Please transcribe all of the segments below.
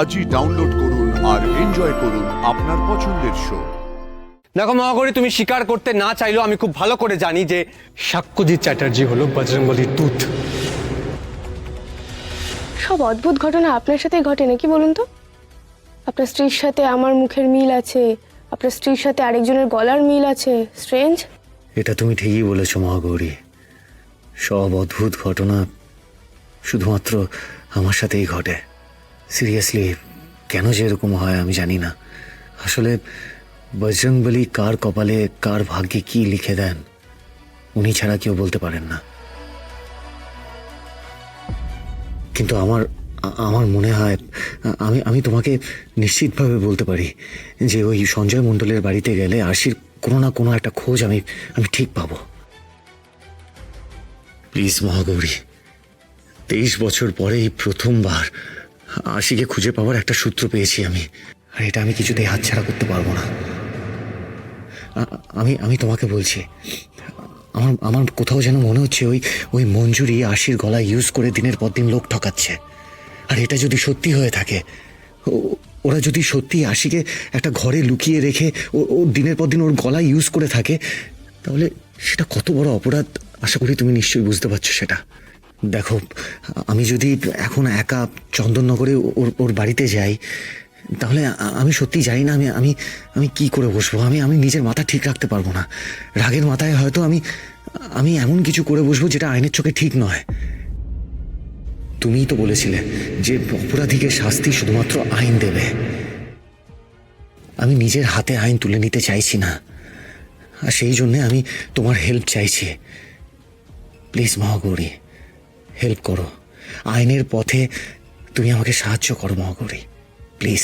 আজই ডাউনলোড করুন আর এনজয় করুন আপনার পছন্দের শো। দেখো মহাগৌরী, তুমি স্বীকার করতে না চাইলেও আমি খুব ভালো করে জানি যে সাক্ষ্যজিৎ চ্যাটার্জি হলো বজরংবলীর দূত। সব অদ্ভুত ঘটনা আপনার সাথেই ঘটে নাকি বলুন তো? আপনার স্ত্রীর সাথে আমার মুখের মিল আছে, আপনার স্ত্রীর সাথে আরেকজনের গলার মিল আছে। স্ট্রেঞ্জ। এটা তুমি ঠিকই বলেছো মহাগৌরী, সব অদ্ভুত ঘটনা শুধুমাত্র আমার সাথেই ঘটে। সিরিয়াসলি কেন যে এরকম হয় আমি জানি না। আসলে বজরংবলী কার কপালে কার ভাগ্যে কি লিখে দেন উনি ছাড়া কেউ বলতে পারেন না। কিন্তু আমার মনে হয় আমি তোমাকে নিশ্চিতভাবে বলতে পারি যে ওই সঞ্জয় মণ্ডলের বাড়িতে গেলে আশির কোনো না কোনো একটা খোঁজ আমি ঠিক পাবো। প্লিজ মহাগৌরী, 23 বছর পরে এই প্রথমবার আশিকে খুঁজে পাওয়ার একটা সূত্র পেয়েছি আমি, আর এটা আমি কিছুতেই হাতছাড়া করতে পারবো না। আমি তোমাকে বলছি, আমার কোথাও যেন মনে হচ্ছে ওই মঞ্জুরি আশির গলা ইউজ করে দিনের পর দিন লোক ঠকাচ্ছে। আর এটা যদি সত্যি হয়ে থাকে, ওরা যদি সত্যি আশিকে একটা ঘরে লুকিয়ে রেখে ও দিনের পর দিন ওর গলা ইউজ করে থাকে, তাহলে সেটা কত বড় অপরাধ আশা করি তুমি নিশ্চয়ই বুঝতে পারছো সেটা। দেখো, আমি যদি এখন একা চন্দননগরে ওর বাড়িতে যাই, তাহলে আমি সত্যি জানি না আমি কি করে বসবো। আমি নিজের মাথা ঠিক রাখতে পারবো না। রাগের মাথায় হয়তো আমি এমন কিছু করে বসবো যেটা আইনের চোখে ঠিক নয়। তুমিই তো বলেছিলে যে অপরাধীকে শাস্তি শুধুমাত্র আইন দেবে। আমি নিজের হাতে আইন তুলে নিতে চাইছি না, আর সেই জন্যে আমি তোমার হেল্প চাইছি। প্লিজ মহাগৌরী, হেল্প করো। আইনের পথে তুমি আমাকে সাহায্য করো মহাগৌরী, প্লিজ।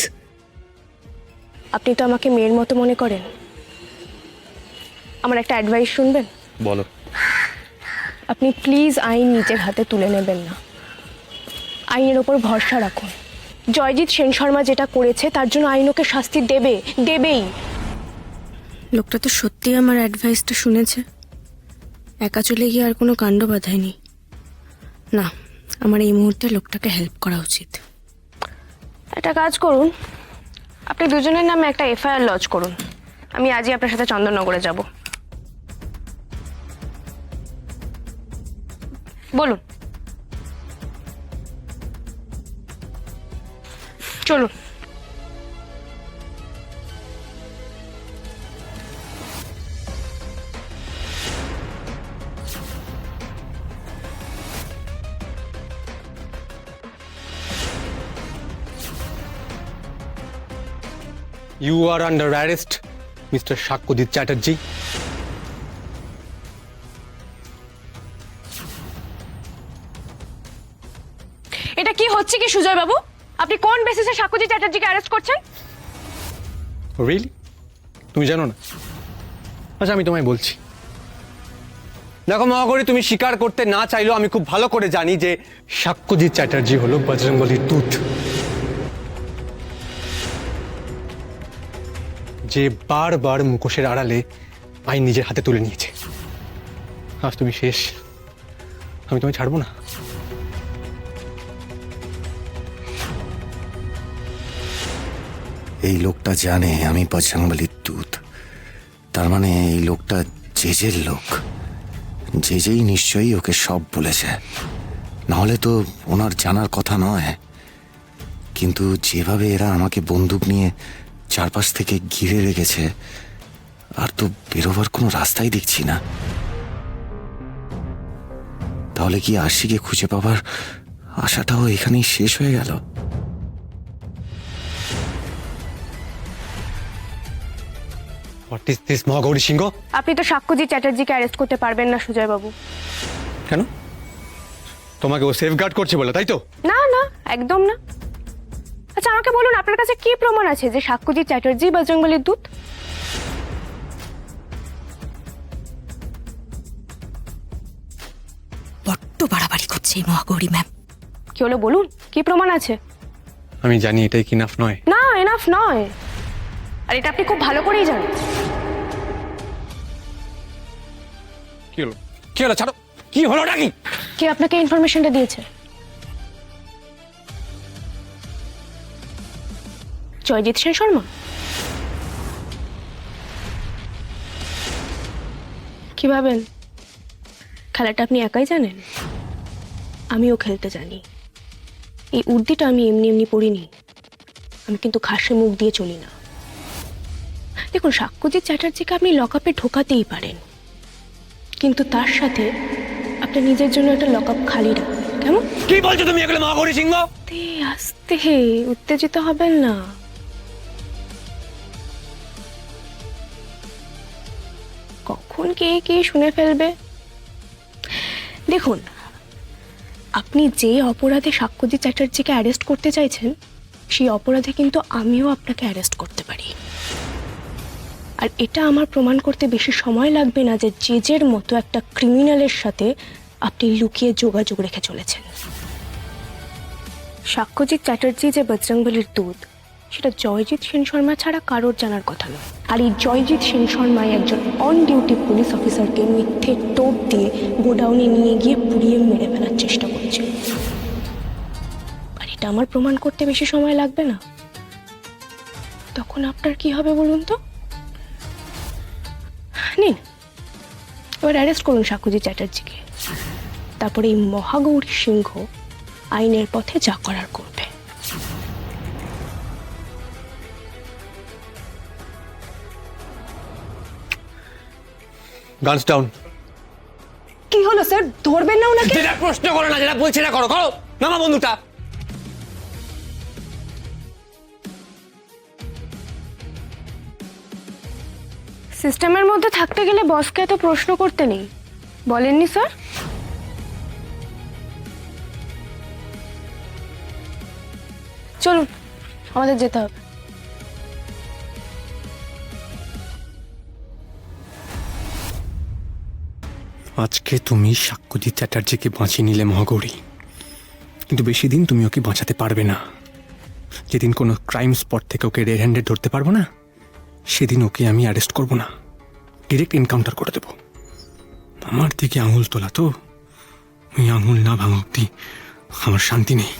আপনি তো আমাকে মেয়ের মতো মনে করেন, আমার একটা অ্যাডভাইস শুনবেন? বলো। আপনি প্লিজ আইন নিজের হাতে তুলে নেবেন না, আইনের ওপর ভরসা রাখুন। জয়জিৎ সেন শর্মা যেটা করেছে তার জন্য আইন ওকে শাস্তি দেবেই। লোকটা তো সত্যিই আমার অ্যাডভাইসটা শুনেছে, একা চলে গিয়ে আর কোনো কাণ্ড বাঁধায়নি। না, আমার এই মুহূর্তে লোকটাকে হেল্প করা উচিত। একটা কাজ করুন, আপনি দুজনের নামে একটা এফআইআর লজ করুন। আমি আজই আপনার সাথে চন্দননগরে যাব। বলুন। চলুন। You are under arrest, Mr. সাক্ষ্যজিৎ Chatterjee. এটা কি হচ্ছে কি সুজয় বাবু? আপনি কোন বেসিসে সাক্ষ্যজিৎ চ্যাটার্জিকে অ্যারেস্ট করছেন? রিয়েলি? তুমি জানো না? আচ্ছা, আমি তোমায় বলছি। দেখো মহাগৌরী, তুমি স্বীকার করতে না চাইলেও আমি খুব ভালো করে জানি যে সাক্ষ্যজিৎ চ্যাটার্জি হলো বজরংবলীর দূত, যে বারবার মুখোশের আড়ালে আইন নিজের হাতে তুলে নিয়েছে। আজ তুমি শেষ, আমি তোমায় ছাড়বো না। এই লোকটা জানে আমি বজরংবলীর দূত, তার মানে এই লোকটা জেজের লোক। জেজেই নিশ্চয়ই ওকে সব বলেছে, নাহলে তো ওনার জানার কথা নয়। কিন্তু যেভাবে এরা আমাকে বন্দুক নিয়ে চারপাশ থেকে ঘিরে রেখেছে, আর তো বেরোবার কোনো রাস্তাই দেখছি না। তাহলে কি আশিকে খুঁজে পাবার আশাটাও এখানেই শেষ হয়ে গেল? হোয়াট ইজ দিস মহাগৌরী সিংহ? আপনি তো সাক্ষ্যজিৎ চ্যাটার্জিকে অ্যারেস্ট করতে পারবেন না সুজয় বাবু। কেন? তোমাকে ও সেফগার্ড করছে বলে, তাই তো? না না, একদম না। আচ্ছা আমাকে বলুন, আপনার কাছে কি প্রমাণ আছে যে সাক্ষ্যজিৎ চ্যাটার্জি বজরংবলীর দূত? বড্ড বাড়াবাড়ি করছে এই মহাগৌরী ম্যাম। কি হলো বলুন, কি প্রমাণ আছে? আমি জানি এটাই কি ইনাফ নয়। না, এনাফ নয়, আর এটা আপনি খুব ভালো করেই জানেন। কি হলো? কি হলো? ছাড়ো। কি হলো নাকি? কে আপনাকে ইনফরমেশনটা দিয়েছে? জয়জিৎ সেন শর্মা? কি ভাবেন খেলাটা আপনি একাই জানেন? আমিও খেলতে জানি। এই উর্দিটা আমি এমনি এমনি পড়িনি, আমি কিন্তু ঘাসে মুখ দিয়ে চলি না। দেখুন, সাক্ষ্যজিৎ চ্যাটার্জিকে আপনি লকআপে ঢোকাতেই পারেন, কিন্তু তার সাথে আপনি নিজের জন্য একটা লকআপ খালি রাখবেন। কেমন? কি বলছো তুমি এগুলো মহাগৌরী সিংহ? আস্তে আস্তে, উত্তেজিত হবেন না। কখন কে কে শুনে ফেলবে। দেখুন, আপনি যে অপরাধে সাক্ষ্যজিৎ চ্যাটার্জিকে অ্যারেস্ট করতে চাইছেন, সেই অপরাধে কিন্তু আমিও আপনাকে অ্যারেস্ট করতে পারি। আর এটা আমার প্রমাণ করতে বেশি সময় লাগবে না যে জেজের মতো একটা ক্রিমিনালের সাথে আপনি লুকিয়ে যোগাযোগ রেখে চলেছেন। সাক্ষ্যজিৎ চ্যাটার্জি যে বজরংবলীর দুধ, সেটা জয়জিৎ সেন শর্মা ছাড়া কারোর জানার কথা নয়। আর এই জয়জিৎ সেন শর্মাই একজন অন ডিউটি পুলিশ অফিসারকে মিথ্যে টোপ দিয়ে গোডাউনে নিয়ে গিয়ে পুড়িয়ে মেরে ফেলার চেষ্টা করছে। আর এটা আমার প্রমাণ করতে বেশি সময় লাগবে না। তখন আপনার কি হবে বলুন তো? নিন, এবার অ্যারেস্ট করুন সাক্ষ্যজিৎ চ্যাটার্জিকে। তারপরে এই মহাগৌরী সিংহ আইনের পথে যা করার করবে। Guns down. কি হলো স্যার, ধরবেন না ওনাকে? যেটা প্রশ্ন করো না, যেটা বলছি না করো। করো, নামা বন্ধুটা। সিস্টেমের মধ্যে থাকতে গেলে বসকে এত প্রশ্ন করতে নেই, বলেননি স্যার? চলুন, আমাদের যেতে হবে। আজকে তুমি সাক্ষ্যজিৎ চ্যাটার্জিকে বাঁচিয়ে নিলে মহাগৌরী, কিন্তু বেশি দিন তুমি ওকে বাঁচাতে পারবে না। যেদিন কোনো ক্রাইম স্পট থেকে ওকে রেড হ্যান্ডেড ধরতে পারবো না, সেদিন ওকে আমি অ্যারেস্ট করবো না, ডিরেক্ট এনকাউন্টার করে দেবো। আমার দিকে আঙুল তোলা তো, ওই আঙুল না ভাঙা অব্দি আমার শান্তি নেই।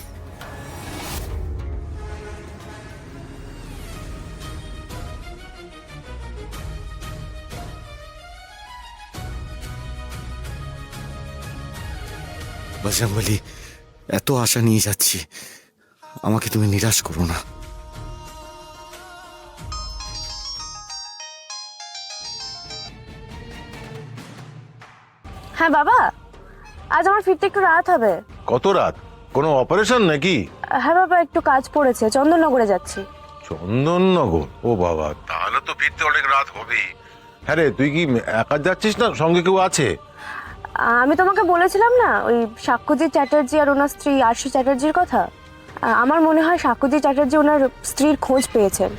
বজরংবলী, এত আশা নিয়ে যাচ্ছি, আমাকে তুমি নিরাশ করো না। হ্যাঁ বাবা, আজ আমার ফিরতে একটু রাত হবে। কত রাত? কোনো অপারেশন নাকি? হ্যাঁ বাবা, একটু কাজ পড়েছে, চন্দননগরে যাচ্ছি। চন্দননগর? ও বাবা, তাহলে তো ফিরতে অনেক রাত হবেই। হ্যাঁ রে, তুই কি একা যাচ্ছিস না সঙ্গে কেউ আছে? আমি তোমাকে বলেছিলাম না ওই সাক্ষ্যজিৎ চ্যাটার্জি আর ওনার স্ত্রী আশি চ্যাটার্জির কথা। আমার মনে হয় সাক্ষ্যজিৎ চ্যাটার্জি ওনার স্ত্রীর খোঁজ পেয়েছেন,